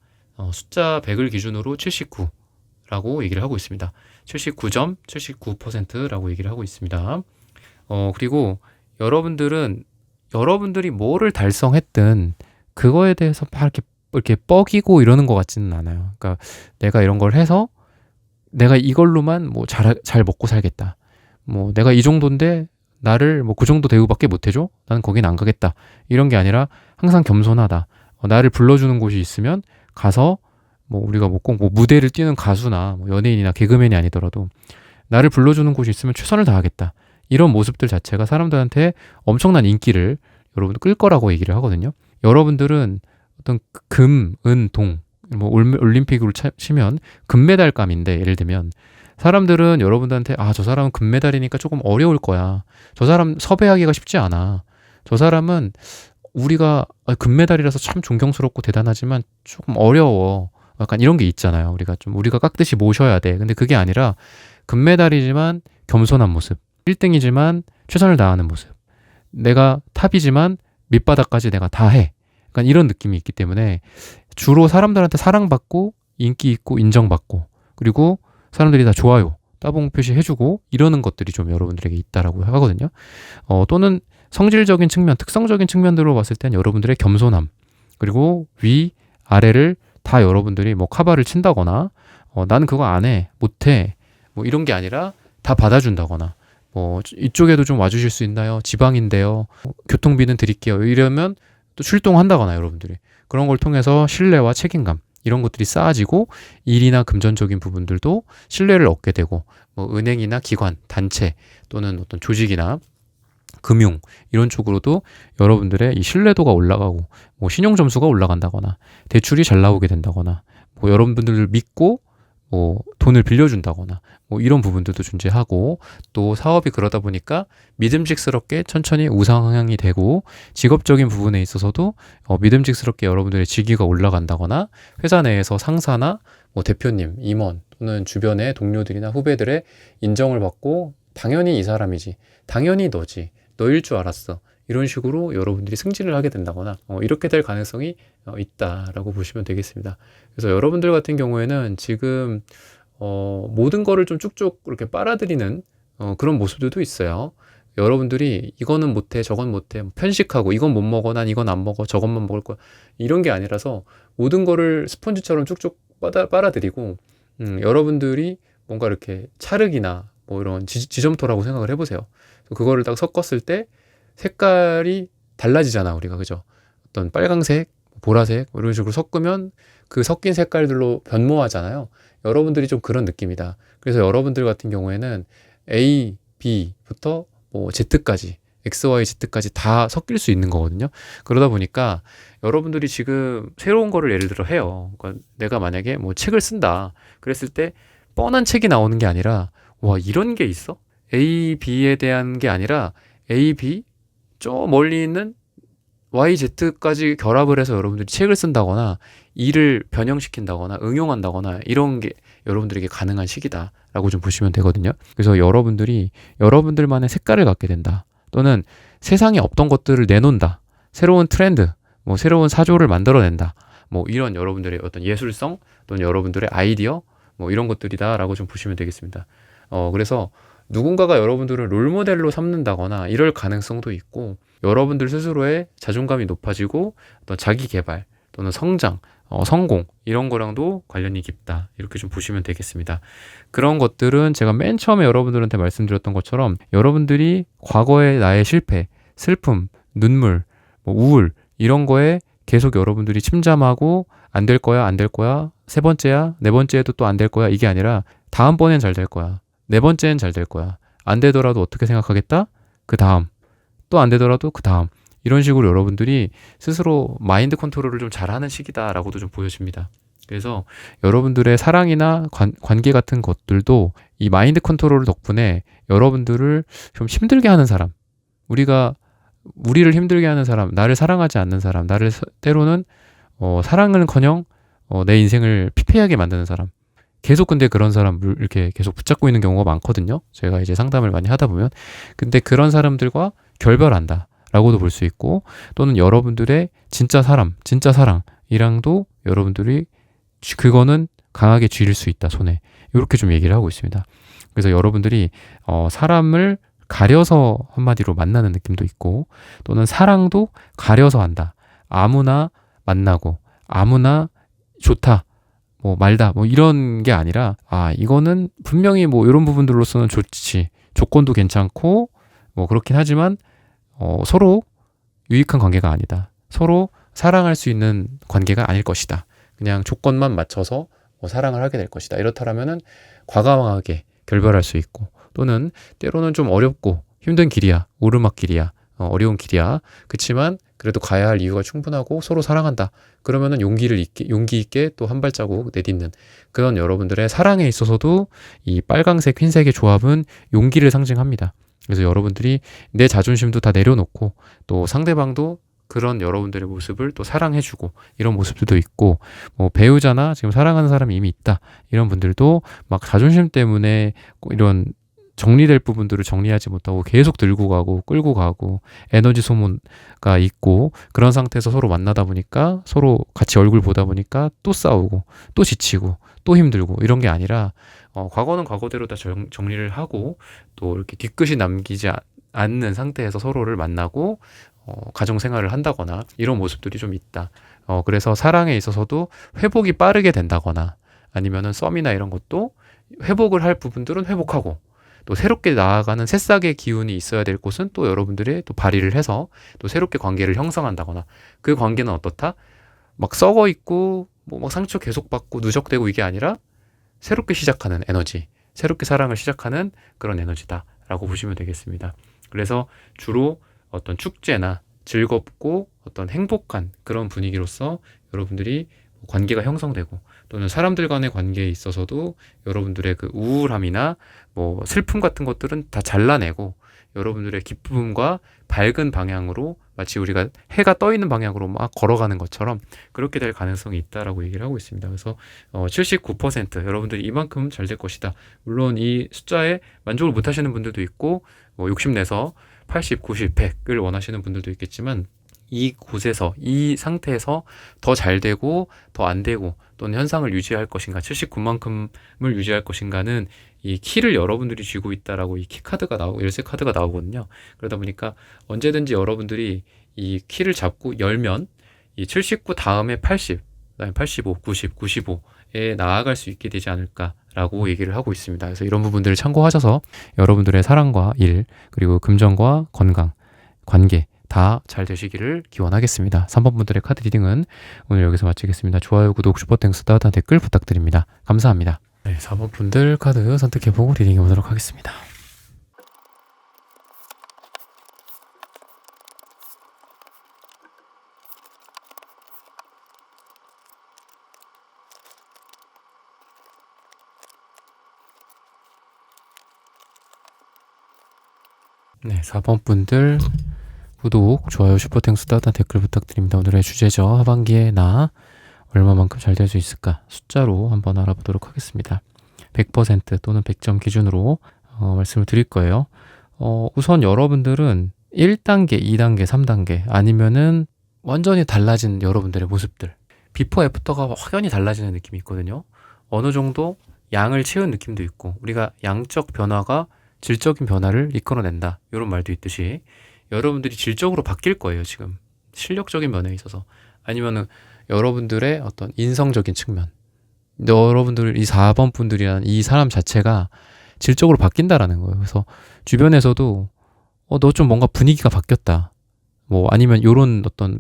숫자 100을 기준으로 79라고 얘기를 하고 있습니다. 79.79%라고 얘기를 하고 있습니다. 그리고 여러분들이 뭐를 달성했든 그거에 대해서 막 이렇게 뻐기고 이러는 것 같지는 않아요. 그러니까 내가 이런 걸 해서 내가 이걸로만 뭐 잘 먹고 살겠다. 뭐 내가 이 정도인데 나를 뭐 그 정도 대우밖에 못 해줘? 나는 거긴 안 가겠다. 이런 게 아니라 항상 겸손하다. 나를 불러주는 곳이 있으면 가서 뭐 우리가 뭐 꼭 뭐 무대를 뛰는 가수나 뭐 연예인이나 개그맨이 아니더라도 나를 불러주는 곳이 있으면 최선을 다하겠다. 이런 모습들 자체가 사람들한테 엄청난 인기를 여러분들 끌 거라고 얘기를 하거든요. 여러분들은 어떤 금, 은, 동, 뭐 올림픽으로 치면 금메달감인데 예를 들면 사람들은 여러분들한테 저 사람은 금메달이니까 조금 어려울 거야. 저 사람 섭외하기가 쉽지 않아. 저 사람은 우리가 금메달이라서 참 존경스럽고 대단하지만 조금 어려워. 약간 이런 게 있잖아요. 우리가 깍듯이 모셔야 돼. 근데 그게 아니라 금메달이지만 겸손한 모습. 1등이지만 최선을 다하는 모습. 내가 탑이지만 밑바닥까지 내가 다 해. 약간 이런 느낌이 있기 때문에 주로 사람들한테 사랑받고 인기 있고 인정받고 그리고 사람들이 다 좋아요 따봉 표시해주고 이러는 것들이 좀 여러분들에게 있다라고 하거든요. 또는 성질적인 측면, 특성적인 측면들로 봤을 땐 여러분들의 겸손함 그리고 위, 아래를 다 여러분들이 뭐 카바를 친다거나 나는 그거 안 해, 못해 뭐 이런 게 아니라 다 받아준다거나 뭐 이쪽에도 좀 와주실 수 있나요? 지방인데요. 교통비는 드릴게요. 이러면 또 출동한다거나 여러분들이 그런 걸 통해서 신뢰와 책임감 이런 것들이 쌓아지고 일이나 금전적인 부분들도 신뢰를 얻게 되고 뭐 은행이나 기관, 단체 또는 어떤 조직이나 금융 이런 쪽으로도 여러분들의 이 신뢰도가 올라가고 뭐 신용 점수가 올라간다거나 대출이 잘 나오게 된다거나 뭐 여러분들을 믿고 뭐 돈을 빌려준다거나 뭐 이런 부분들도 존재하고 또 사업이 그러다 보니까 믿음직스럽게 천천히 우상향이 되고 직업적인 부분에 있어서도 믿음직스럽게 여러분들의 직위가 올라간다거나 회사 내에서 상사나 뭐 대표님, 임원 또는 주변의 동료들이나 후배들의 인정을 받고 당연히 이 사람이지, 당연히 너지, 너일 줄 알았어. 이런 식으로 여러분들이 승진을 하게 된다거나 이렇게 될 가능성이 있다라고 보시면 되겠습니다. 그래서 여러분들 같은 경우에는 지금 모든 거를 좀 쭉쭉 이렇게 빨아들이는 그런 모습들도 있어요. 여러분들이 이거는 못해, 저건 못해, 편식하고 이건 못 먹어, 난 이건 안 먹어, 저것만 먹을 거야. 이런 게 아니라서 모든 거를 스펀지처럼 쭉쭉 빨아들이고 여러분들이 뭔가 이렇게 찰흙이나 뭐 이런 지점토라고 생각을 해보세요. 그거를 딱 섞었을 때 색깔이 달라지잖아, 우리가. 그죠? 어떤 빨강색, 보라색 이런 식으로 섞으면 그 섞인 색깔들로 변모하잖아요. 여러분들이 좀 그런 느낌이다. 그래서 여러분들 같은 경우에는 A, B부터 뭐 Z까지 X, Y, Z까지 다 섞일 수 있는 거거든요. 그러다 보니까 여러분들이 지금 새로운 거를 예를 들어 해요. 그러니까 내가 만약에 뭐 책을 쓴다 그랬을 때 뻔한 책이 나오는 게 아니라 와, 이런 게 있어? A, B에 대한 게 아니라 A, B 저 멀리 있는 Y, Z까지 결합을 해서 여러분들이 책을 쓴다거나 일을 변형시킨다거나 응용한다거나 이런 게 여러분들에게 가능한 시기다라고 좀 보시면 되거든요. 그래서 여러분들이 여러분들만의 색깔을 갖게 된다. 또는 세상에 없던 것들을 내놓는다. 새로운 트렌드, 뭐 새로운 사조를 만들어낸다. 뭐 이런 여러분들의 어떤 예술성 또는 여러분들의 아이디어 뭐 이런 것들이다라고 좀 보시면 되겠습니다. 그래서 누군가가 여러분들을 롤모델로 삼는다거나 이럴 가능성도 있고 여러분들 스스로의 자존감이 높아지고 어떤 자기 개발 또는 성장, 성공 이런 거랑도 관련이 깊다 이렇게 좀 보시면 되겠습니다. 그런 것들은 제가 맨 처음에 여러분들한테 말씀드렸던 것처럼 여러분들이 과거의 나의 실패, 슬픔, 눈물, 뭐 우울 이런 거에 계속 여러분들이 침잠하고 안 될 거야, 안 될 거야, 세 번째야, 네 번째에도 또 안 될 거야 이게 아니라 다음번엔 잘 될 거야. 네 번째는 잘 될 거야. 안 되더라도 어떻게 생각하겠다? 그 다음. 또 안 되더라도 그 다음. 이런 식으로 여러분들이 스스로 마인드 컨트롤을 좀 잘하는 시기다라고도 좀 보여집니다. 그래서 여러분들의 사랑이나 관계 같은 것들도 이 마인드 컨트롤 덕분에 여러분들을 좀 힘들게 하는 사람, 우리를 힘들게 하는 사람, 나를 사랑하지 않는 사람, 나를 때로는 사랑은커녕 내 인생을 피폐하게 만드는 사람, 계속 근데 그런 사람을 이렇게 계속 붙잡고 있는 경우가 많거든요. 제가 이제 상담을 많이 하다 보면. 근데 그런 사람들과 결별한다 라고도 볼 수 있고 또는 여러분들의 진짜 사람, 진짜 사랑이랑도 여러분들이 그거는 강하게 쥐릴 수 있다, 손에. 이렇게 좀 얘기를 하고 있습니다. 그래서 여러분들이 사람을 가려서 한마디로 만나는 느낌도 있고 또는 사랑도 가려서 한다. 아무나 만나고 아무나 좋다. 뭐 말다 뭐 이런 게 아니라 이거는 분명히 뭐 이런 부분들로서는 좋지, 조건도 괜찮고 뭐 그렇긴 하지만 서로 유익한 관계가 아니다, 서로 사랑할 수 있는 관계가 아닐 것이다, 그냥 조건만 맞춰서 사랑을 하게 될 것이다, 이렇다라면은 과감하게 결별할 수 있고 또는 때로는 좀 어렵고 힘든 길이야, 오르막길이야, 어려운 길이야, 그치만 그래도 가야 할 이유가 충분하고 서로 사랑한다. 그러면은 용기 있게 또 한 발자국 내딛는 그런 여러분들의 사랑에 있어서도 이 빨강색, 흰색의 조합은 용기를 상징합니다. 그래서 여러분들이 내 자존심도 다 내려놓고 또 상대방도 그런 여러분들의 모습을 또 사랑해주고 이런 모습들도 있고 뭐 배우자나 지금 사랑하는 사람이 이미 있다 이런 분들도 막 자존심 때문에 이런 정리될 부분들을 정리하지 못하고 계속 들고 가고 끌고 가고 에너지 소모가 있고 그런 상태에서 서로 만나다 보니까 서로 같이 얼굴 보다 보니까 또 싸우고 또 지치고 또 힘들고 이런 게 아니라 과거는 과거대로 다 정리를 하고 또 이렇게 뒤끝이 남기지 않는 상태에서 서로를 만나고 가정 생활을 한다거나 이런 모습들이 좀 있다. 그래서 사랑에 있어서도 회복이 빠르게 된다거나 아니면은 썸이나 이런 것도 회복을 할 부분들은 회복하고 또 새롭게 나아가는 새싹의 기운이 있어야 될 곳은 또 여러분들이 또 발휘를 해서 또 새롭게 관계를 형성한다거나 그 관계는 어떻다? 막 썩어 있고 뭐 막 상처 계속 받고 누적되고 이게 아니라 새롭게 시작하는 에너지, 새롭게 사랑을 시작하는 그런 에너지다라고 보시면 되겠습니다. 그래서 주로 어떤 축제나 즐겁고 어떤 행복한 그런 분위기로서 여러분들이 관계가 형성되고 또는 사람들 간의 관계에 있어서도 여러분들의 그 우울함이나 뭐 슬픔 같은 것들은 다 잘라내고 여러분들의 기쁨과 밝은 방향으로 마치 우리가 해가 떠 있는 방향으로 막 걸어가는 것처럼 그렇게 될 가능성이 있다라고 얘기를 하고 있습니다. 그래서 79% 여러분들이 이만큼 잘 될 것이다. 물론 이 숫자에 만족을 못 하시는 분들도 있고 뭐 욕심내서 80, 90, 100을 원하시는 분들도 있겠지만 이 곳에서 이 상태에서 더 잘 되고 더 안 되고 또는 현상을 유지할 것인가 79만큼을 유지할 것인가는 이 키를 여러분들이 쥐고 있다라고 이 키 카드가 나오고 열쇠 카드가 나오거든요. 그러다 보니까 언제든지 여러분들이 이 키를 열면 이 79 다음에 80, 그다음에 85, 90, 95에 나아갈 수 있게 되지 않을까라고 얘기를 하고 있습니다. 그래서 이런 부분들을 참고하셔서 여러분들의 사랑과 일 그리고 금전과 건강, 관계 다 잘 되시기를 기원하겠습니다. 3번 분들의 카드 리딩은 오늘 여기서 마치겠습니다. 좋아요, 구독, 슈퍼땡스, 따뜻한 댓글 부탁드립니다. 감사합니다. 네, 4번 분들 카드 선택해보고 리딩해 보도록 하겠습니다. 네, 4번 분들 구독, 좋아요, 슈퍼땡스, 따뜻한 댓글 부탁드립니다. 오늘의 주제죠. 하반기에 나 얼마만큼 잘 될 수 있을까? 숫자로 한번 알아보도록 하겠습니다. 100% 또는 100점 기준으로 말씀을 드릴 거예요. 우선 여러분들은 1단계, 2단계, 3단계 아니면은 완전히 달라진 여러분들의 모습들 비포 애프터가 확연히 달라지는 느낌이 있거든요. 어느 정도 양을 채운 느낌도 있고 우리가 양적 변화가 질적인 변화를 이끌어낸다 이런 말도 있듯이 여러분들이 질적으로 바뀔 거예요. 지금 실력적인 면에 있어서 아니면은 여러분들의 어떤 인성적인 측면 여러분들 이 4번 분들이란 이 사람 자체가 질적으로 바뀐다라는 거예요. 그래서 주변에서도 너 좀 뭔가 분위기가 바뀌었다 뭐 아니면 요런 어떤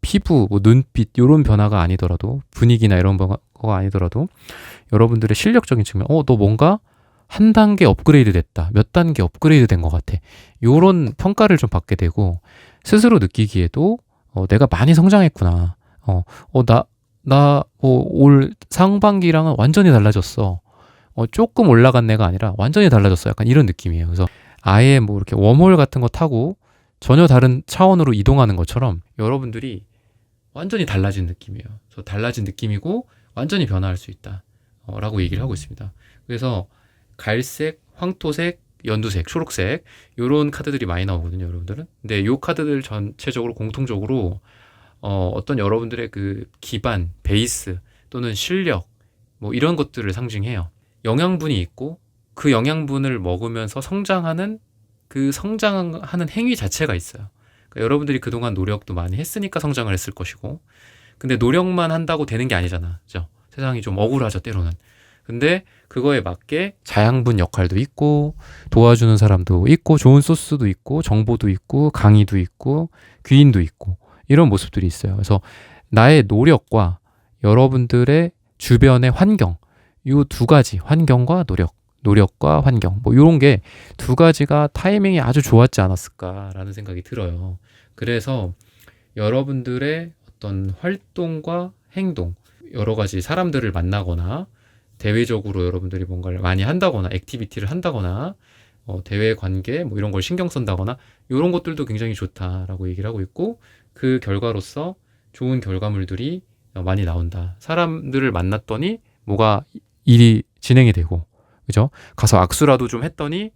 피부 뭐 눈빛 요런 변화가 아니더라도 분위기나 이런 거가 아니더라도 여러분들의 실력적인 측면 너 뭔가 한 단계 업그레이드 됐다. 몇 단계 업그레이드 된 것 같아. 요런 평가를 좀 받게 되고 스스로 느끼기에도 내가 많이 성장했구나. 올 상반기랑은 완전히 달라졌어. 조금 올라간 내가 아니라 완전히 달라졌어. 약간 이런 느낌이에요. 그래서 아예 뭐 이렇게 웜홀 같은 거 타고 전혀 다른 차원으로 이동하는 것처럼 여러분들이 완전히 달라진 느낌이에요. 그래서 달라진 느낌이고 완전히 변화할 수 있다. 라고 얘기를 하고 있습니다. 그래서 갈색, 황토색, 연두색, 초록색 이런 카드들이 많이 나오거든요, 여러분들은. 근데 이 카드들 전체적으로 공통적으로 어떤 여러분들의 그 기반, 베이스 또는 실력 뭐 이런 것들을 상징해요. 영양분이 있고 그 영양분을 먹으면서 성장하는 그 성장하는 행위 자체가 있어요. 그러니까 여러분들이 그동안 노력도 많이 했으니까 성장을 했을 것이고 근데 노력만 한다고 되는 게 아니잖아. 그죠? 세상이 좀 억울하죠, 때로는. 근데 그거에 맞게 자양분 역할도 있고 도와주는 사람도 있고 좋은 소스도 있고 정보도 있고 강의도 있고 귀인도 있고 이런 모습들이 있어요. 그래서 나의 노력과 여러분들의 주변의 환경 이 두 가지 환경과 노력과 환경 뭐 이런 게 두 가지가 타이밍이 아주 좋았지 않았을까라는 생각이 들어요. 그래서 여러분들의 어떤 활동과 행동 여러 가지 사람들을 만나거나 대외적으로 여러분들이 뭔가를 많이 한다거나 액티비티를 한다거나 대외 관계 뭐 이런 걸 신경 쓴다거나 이런 것들도 굉장히 좋다라고 얘기를 하고 있고 그 결과로서 좋은 결과물들이 많이 나온다. 사람들을 만났더니 뭐가 일이 진행이 되고 그죠? 가서 악수라도 좀 했더니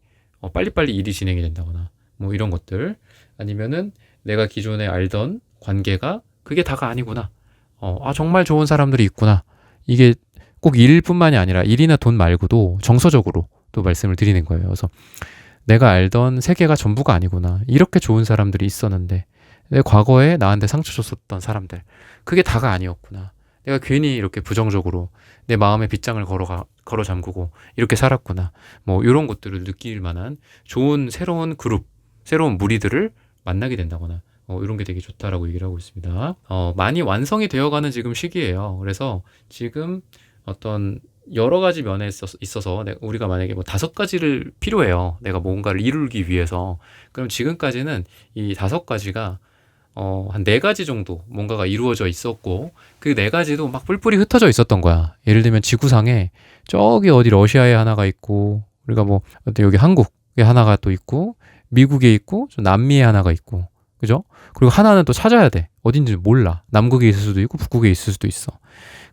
빨리빨리 일이 진행이 된다거나 뭐 이런 것들, 아니면은 내가 기존에 알던 관계가 그게 다가 아니구나. 정말 좋은 사람들이 있구나. 이게 꼭 일뿐만이 아니라 일이나 돈 말고도 정서적으로 또 말씀을 드리는 거예요. 그래서 내가 알던 세계가 전부가 아니구나. 이렇게 좋은 사람들이 있었는데 내 과거에 나한테 상처 줬었던 사람들, 그게 다가 아니었구나. 내가 괜히 이렇게 부정적으로 내 마음의 빗장을 걸어 잠그고 이렇게 살았구나. 뭐 이런 것들을 느낄 만한 좋은 새로운 그룹, 새로운 무리들을 만나게 된다거나 이런 게 되게 좋다라고 얘기를 하고 있습니다. 많이 완성이 되어가는 지금 시기예요. 그래서 지금 어떤 여러 가지 면에 있어서 우리가 만약에 뭐 5가지를 필요해요. 내가 뭔가를 이루기 위해서. 그럼 지금까지는 이 5가지가 한 4가지 정도 뭔가가 이루어져 있었고, 그 4가지도 막 뿔뿔이 흩어져 있었던 거야. 예를 들면 지구상에 저기 어디 러시아에 하나가 있고, 우리가 뭐 여기 한국에 하나가 또 있고, 미국에 있고, 남미에 하나가 있고, 그죠? 그리고 하나는 또 찾아야 돼. 어딘지 몰라. 남극에 있을 수도 있고 북극에 있을 수도 있어.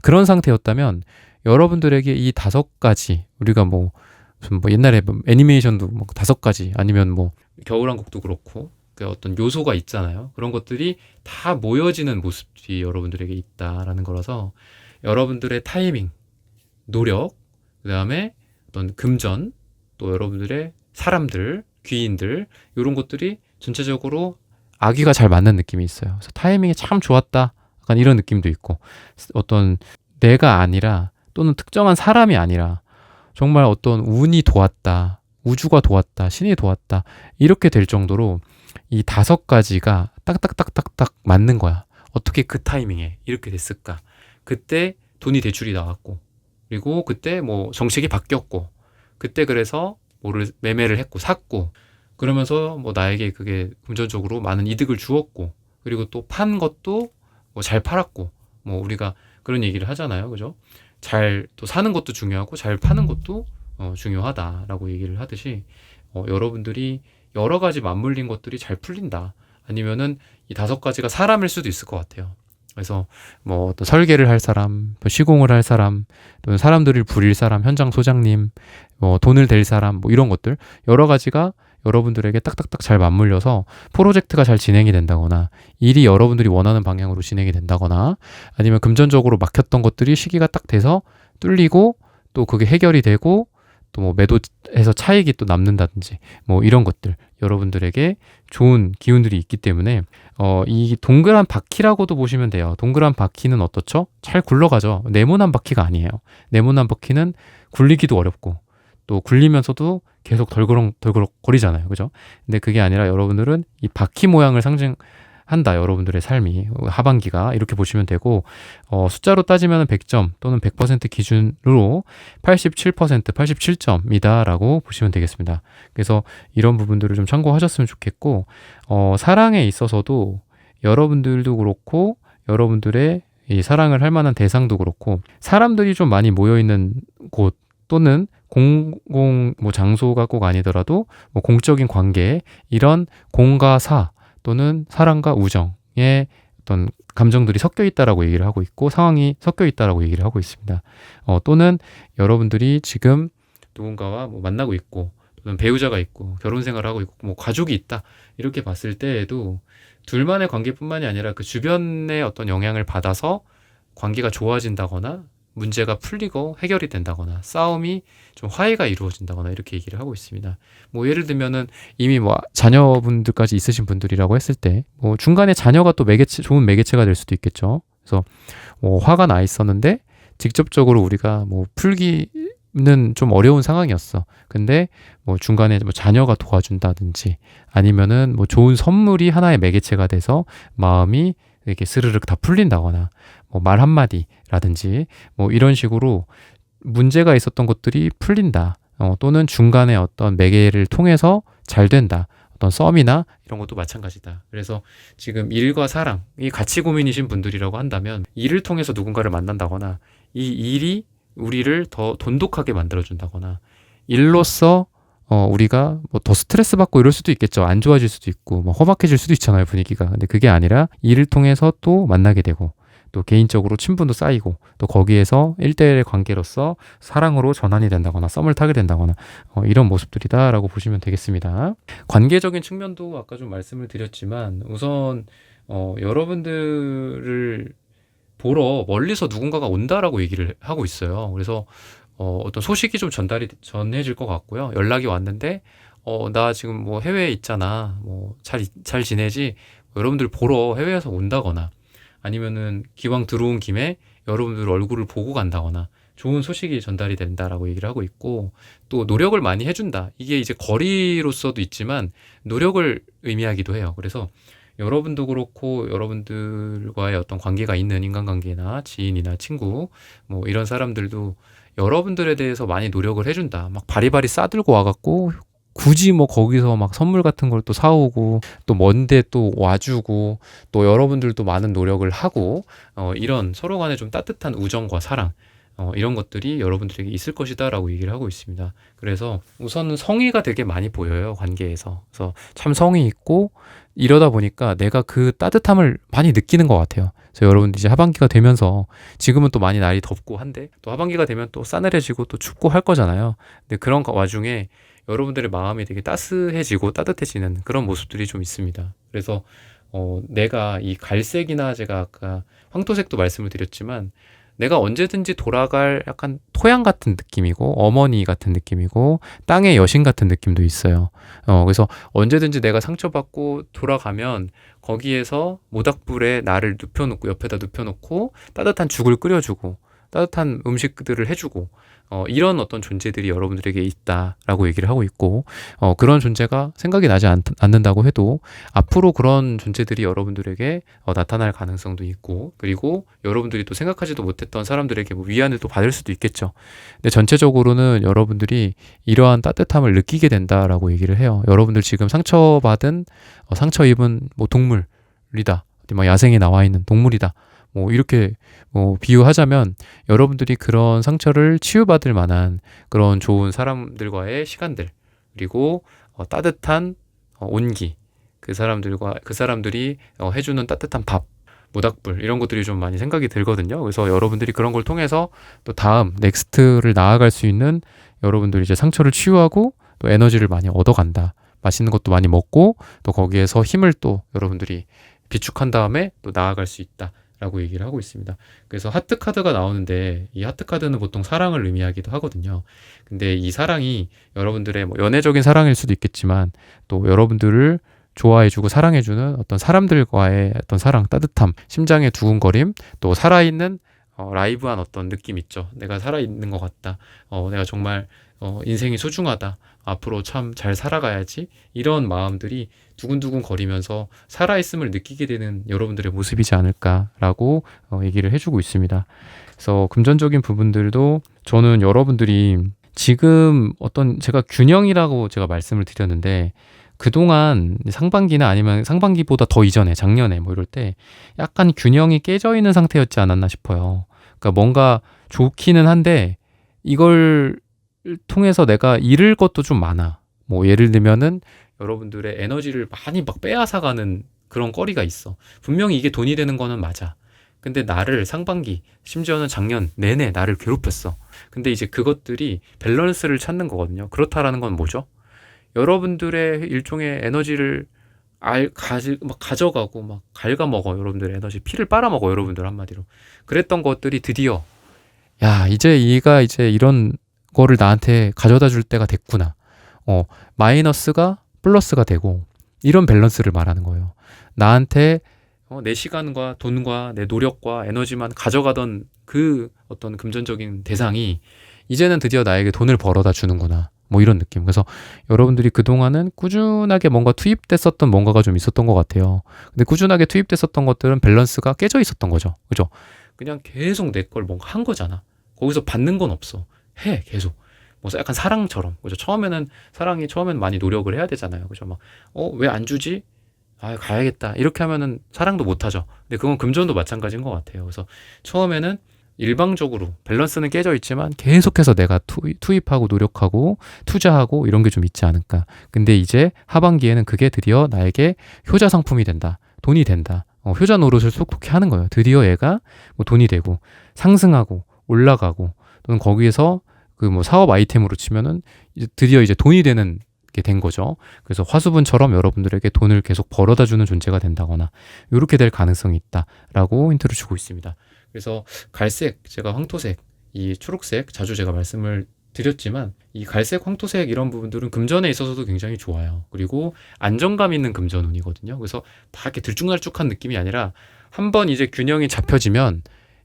그런 상태였다면 여러분들에게 이 5가지, 우리가 뭐 옛날에 애니메이션도 뭐 5가지, 아니면 뭐 겨울왕국도 그렇고 그 어떤 요소가 있잖아요. 그런 것들이 다 모여지는 모습이 여러분들에게 있다라는 거라서 여러분들의 타이밍, 노력, 그 다음에 어떤 금전, 또 여러분들의 사람들, 귀인들, 이런 것들이 전체적으로 아기가 잘 맞는 느낌이 있어요. 그래서 타이밍이 참 좋았다, 약간 이런 느낌도 있고, 어떤 내가 아니라 또는 특정한 사람이 아니라 정말 어떤 운이 도왔다, 우주가 도왔다, 신이 도왔다, 이렇게 될 정도로 이 5가지가 딱딱딱딱딱 맞는 거야. 어떻게 그 타이밍에 이렇게 됐을까? 그때 돈이 대출이 나왔고, 그리고 그때 뭐 정책이 바뀌었고, 그때 그래서 뭐를 매매를 했고 샀고, 그러면서 뭐 나에게 그게 금전적으로 많은 이득을 주었고, 그리고 또 판 것도 뭐 잘 팔았고, 뭐 우리가 그런 얘기를 하잖아요. 그죠? 잘 또 사는 것도 중요하고 잘 파는 것도 중요하다라고 얘기를 하듯이, 여러분들이 여러 가지 맞물린 것들이 잘 풀린다. 아니면은 이 5가지가 사람일 수도 있을 것 같아요. 그래서 뭐 어떤 설계를 할 사람, 시공을 할 사람, 또는 사람들을 부릴 사람, 현장 소장님, 뭐 돈을 댈 사람, 뭐 이런 것들 여러 가지가 여러분들에게 딱딱딱 잘 맞물려서 프로젝트가 잘 진행이 된다거나, 일이 여러분들이 원하는 방향으로 진행이 된다거나, 아니면 금전적으로 막혔던 것들이 시기가 딱 돼서 뚫리고 또 그게 해결이 되고 또 뭐 매도해서 차익이 또 남는다든지, 뭐 이런 것들 여러분들에게 좋은 기운들이 있기 때문에 이 동그란 바퀴라고도 보시면 돼요. 동그란 바퀴는 어떻죠? 잘 굴러가죠. 네모난 바퀴가 아니에요. 네모난 바퀴는 굴리기도 어렵고 또 굴리면서도 계속 덜그럭 거리잖아요. 그죠? 근데 그게 아니라 여러분들은 이 바퀴 모양을 상징한다. 여러분들의 삶이 하반기가 이렇게 보시면 되고, 숫자로 따지면 100점 또는 100% 기준으로 87%, 87점이다라고 보시면 되겠습니다. 그래서 이런 부분들을 좀 참고하셨으면 좋겠고, 사랑에 있어서도 여러분들도 그렇고 여러분들의 이 사랑을 할 만한 대상도 그렇고, 사람들이 좀 많이 모여있는 곳 또는 공공 뭐 장소가 꼭 아니더라도 뭐 공적인 관계, 이런 공과 사 또는 사랑과 우정의 어떤 감정들이 섞여 있다라고 얘기를 하고 있고, 상황이 섞여 있다라고 얘기를 하고 있습니다. 또는 여러분들이 지금 누군가와 뭐 만나고 있고, 또는 배우자가 있고, 결혼 생활을 하고 있고, 뭐 가족이 있다, 이렇게 봤을 때에도 둘만의 관계뿐만이 아니라 그 주변의 어떤 영향을 받아서 관계가 좋아진다거나, 문제가 풀리고 해결이 된다거나, 싸움이 좀 화해가 이루어진다거나, 이렇게 얘기를 하고 있습니다. 뭐 예를 들면은 이미 뭐 자녀분들까지 있으신 분들이라고 했을 때, 뭐 중간에 자녀가 또 좋은 매개체가 될 수도 있겠죠. 그래서 화가 나 있었는데 직접적으로 우리가 뭐 풀기는 좀 어려운 상황이었어. 근데 뭐 중간에 뭐 자녀가 도와준다든지, 아니면은 뭐 좋은 선물이 하나의 매개체가 돼서 마음이 이렇게 스르륵 다 풀린다거나, 뭐 말 한마디라든지 뭐 이런 식으로 문제가 있었던 것들이 풀린다. 또는 중간에 어떤 매개를 통해서 잘 된다. 어떤 썸이나 이런 것도 마찬가지다. 그래서 지금 일과 사랑이 같이 고민이신 분들이라고 한다면, 일을 통해서 누군가를 만난다거나, 이 일이 우리를 더 돈독하게 만들어준다거나, 일로서 우리가 뭐 더 스트레스 받고 이럴 수도 있겠죠. 안 좋아질 수도 있고, 뭐 험악해질 수도 있잖아요, 분위기가. 근데 그게 아니라 일을 통해서 또 만나게 되고, 또 개인적으로 친분도 쌓이고 또 거기에서 1대1의 관계로서 사랑으로 전환이 된다거나 썸을 타게 된다거나 이런 모습들이다라고 보시면 되겠습니다. 관계적인 측면도 아까 좀 말씀을 드렸지만 우선 여러분들을 보러 멀리서 누군가가 온다라고 얘기를 하고 있어요. 그래서 어떤 소식이 좀 전해질 것 같고요. 연락이 왔는데 나 지금 뭐 해외에 있잖아. 뭐 잘 지내지? 여러분들 보러 해외에서 온다거나 아니면은 기왕 들어온 김에 여러분들 얼굴을 보고 간다거나 좋은 소식이 전달이 된다라고 얘기를 하고 있고 또 노력을 많이 해준다. 이게 이제 거리로서도 있지만 노력을 의미하기도 해요. 그래서 여러분도 그렇고 여러분들과의 어떤 관계가 있는 인간관계나 지인이나 친구 뭐 이런 사람들도 여러분들에 대해서 많이 노력을 해준다. 막 바리바리 싸들고 와갖고 굳이 뭐 거기서 막 선물 같은 걸 또 사오고 또 먼데 또 와주고 또 여러분들도 많은 노력을 하고 이런 서로 간에 좀 따뜻한 우정과 사랑 이런 것들이 여러분들에게 있을 것이다라고 얘기를 하고 있습니다. 그래서 우선은 성의가 되게 많이 보여요, 관계에서. 그래서 참 성의 있고 이러다 보니까 내가 그 따뜻함을 많이 느끼는 것 같아요. 그래서 여러분들 이제 하반기가 되면서 지금은 또 많이 날이 덥고 한데 또 하반기가 되면 또 싸늘해지고 또 춥고 할 거잖아요. 근데 그런 와중에 여러분들의 마음이 되게 따스해지고 따뜻해지는 그런 모습들이 좀 있습니다. 그래서 내가 이 갈색이나 제가 아까 황토색도 말씀을 드렸지만 내가 언제든지 돌아갈 약간 토양 같은 느낌이고 어머니 같은 느낌이고 땅의 여신 같은 느낌도 있어요. 그래서 언제든지 내가 상처받고 돌아가면 거기에서 모닥불에 나를 눕혀놓고 옆에다 눕혀놓고 따뜻한 죽을 끓여주고 따뜻한 음식들을 해주고 이런 어떤 존재들이 여러분들에게 있다라고 얘기를 하고 있고 그런 존재가 생각이 나지 않는다고 해도 앞으로 그런 존재들이 여러분들에게 나타날 가능성도 있고 그리고 여러분들이 또 생각하지도 못했던 사람들에게 뭐 위안을 또 받을 수도 있겠죠. 근데 전체적으로는 여러분들이 이러한 따뜻함을 느끼게 된다라고 얘기를 해요. 여러분들 지금 상처받은 상처 입은 뭐 동물이다. 뭐 야생에 나와 있는 동물이다. 뭐 이렇게 뭐 비유하자면 여러분들이 그런 상처를 치유받을 만한 그런 좋은 사람들과의 시간들 그리고 따뜻한 온기 그 사람들이 해주는 따뜻한 밥 모닥불 이런 것들이 좀 많이 생각이 들거든요. 그래서 여러분들이 그런 걸 통해서 또 다음 넥스트를 나아갈 수 있는 여러분들이 이제 상처를 치유하고 또 에너지를 많이 얻어간다. 맛있는 것도 많이 먹고 또 거기에서 힘을 또 여러분들이 비축한 다음에 또 나아갈 수 있다. 라고 얘기를 하고 있습니다. 그래서 하트 카드가 나오는데 이 하트 카드는 보통 사랑을 의미하기도 하거든요. 근데 이 사랑이 여러분들의 뭐 연애적인 사랑일 수도 있겠지만 또 여러분들을 좋아해주고 사랑해주는 어떤 사람들과의 어떤 사랑, 따뜻함, 심장의 두근거림, 또 살아있는 라이브한 어떤 느낌 있죠. 내가 살아있는 것 같다. 내가 정말 인생이 소중하다. 앞으로 참 잘 살아가야지. 이런 마음들이 두근두근 거리면서 살아있음을 느끼게 되는 여러분들의 모습이지 않을까라고 얘기를 해주고 있습니다. 그래서 금전적인 부분들도 저는 여러분들이 지금 어떤 제가 균형이라고 제가 말씀을 드렸는데 그동안 상반기나 아니면 상반기보다 더 이전에 작년에 뭐 이럴 때 약간 균형이 깨져 있는 상태였지 않았나 싶어요. 그러니까 뭔가 좋기는 한데 이걸 통해서 내가 잃을 것도 좀 많아. 뭐 예를 들면은 여러분들의 에너지를 많이 막 빼앗아가는 그런 거리가 있어. 분명히 이게 돈이 되는 거는 맞아. 근데 나를 상반기, 심지어는 작년 내내 나를 괴롭혔어. 근데 이제 그것들이 밸런스를 찾는 거거든요. 그렇다라는 건 뭐죠? 여러분들의 일종의 에너지를 막 가져가고 막 갉아먹어. 여러분들의 에너지 피를 빨아먹어. 여러분들 한마디로. 그랬던 것들이 드디어 야 이제 얘가 이제 이런 거를 나한테 가져다 줄 때가 됐구나. 마이너스가 플러스가 되고 이런 밸런스를 말하는 거예요. 나한테 내 시간과 돈과 내 노력과 에너지만 가져가던 그 어떤 금전적인 대상이 이제는 드디어 나에게 돈을 벌어다 주는구나. 뭐 이런 느낌. 그래서 여러분들이 그동안은 꾸준하게 뭔가 투입됐었던 뭔가가 좀 있었던 것 같아요. 근데 꾸준하게 투입됐었던 것들은 밸런스가 깨져 있었던 거죠. 그죠? 그냥 계속 내 걸 뭔가 한 거잖아. 거기서 받는 건 없어. 해 계속 뭐 약간 사랑처럼 그죠. 처음에는 많이 노력을 해야 되잖아요. 그죠. 막 왜 안 주지? 가야겠다 이렇게 하면은 사랑도 못 하죠. 근데 그건 금전도 마찬가지인 것 같아요. 그래서 처음에는 일방적으로 밸런스는 깨져 있지만 계속해서 내가 투입하고 노력하고 투자하고 이런 게 좀 있지 않을까. 근데 이제 하반기에는 그게 드디어 나에게 효자 상품이 된다. 돈이 된다. 효자 노릇을 톡톡히 하는 거예요. 드디어 얘가 뭐 돈이 되고 상승하고 올라가고 또는 거기에서 그 뭐 사업 아이템으로 치면은 드디어 이제 돈이 되는 게 된 거죠. 그래서 화수분처럼 여러분들에게 돈을 계속 벌어다 주는 존재가 된다거나 이렇게 될 가능성이 있다라고 힌트를 주고 있습니다. 그래서 갈색, 제가 황토색, 이 초록색 자주 제가 말씀을 드렸지만 이 갈색, 황토색 이런 부분들은 금전에 있어서도 굉장히 좋아요. 그리고 안정감 있는 금전운이거든요. 그래서 막 이렇게 들쭉날쭉한 느낌이 아니라 한번 이제 균형이 잡혀지면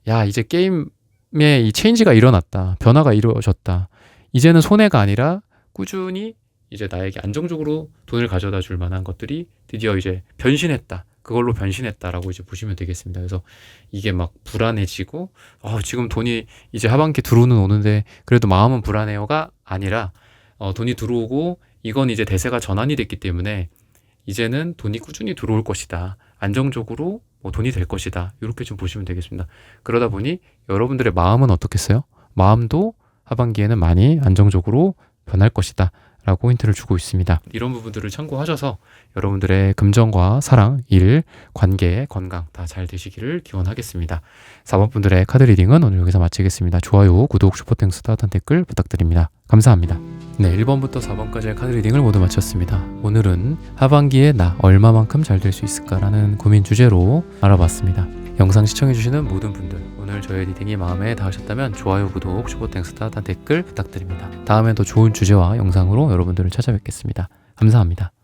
야, 이제 게임에 이 체인지가 일어났다. 변화가 이루어졌다. 이제는 손해가 아니라 꾸준히 이제 나에게 안정적으로 돈을 가져다 줄 만한 것들이 드디어 이제 변신했다. 그걸로 변신했다라고 이제 보시면 되겠습니다. 그래서 이게 막 불안해지고 지금 돈이 이제 하반기 들어오는 오는데 그래도 마음은 불안해요가 아니라 돈이 들어오고 이건 이제 대세가 전환이 됐기 때문에 이제는 돈이 꾸준히 들어올 것이다. 안정적으로 뭐 돈이 될 것이다. 이렇게 좀 보시면 되겠습니다. 그러다 보니 여러분들의 마음은 어떻겠어요? 마음도 하반기에는 많이 안정적으로 변할 것이다. 라고 힌트를 주고 있습니다. 이런 부분들을 참고하셔서 여러분들의 금전과 사랑, 일, 관계, 건강 다 잘 되시기를 기원하겠습니다. 4번 분들의 카드 리딩은 오늘 여기서 마치겠습니다. 좋아요, 구독, 슈퍼땡스, 따뜻한 댓글 부탁드립니다. 감사합니다. 네, 1번부터 4번까지의 카드 리딩을 모두 마쳤습니다. 오늘은 하반기에 나 얼마만큼 잘 될 수 있을까라는 고민 주제로 알아봤습니다. 영상 시청해주시는 모든 분들, 오늘 저의 리딩이 마음에 닿으셨다면 좋아요, 구독, 슈퍼땡스, 따뜻한 댓글 부탁드립니다. 다음엔 더 좋은 주제와 영상으로 여러분들을 찾아뵙겠습니다. 감사합니다.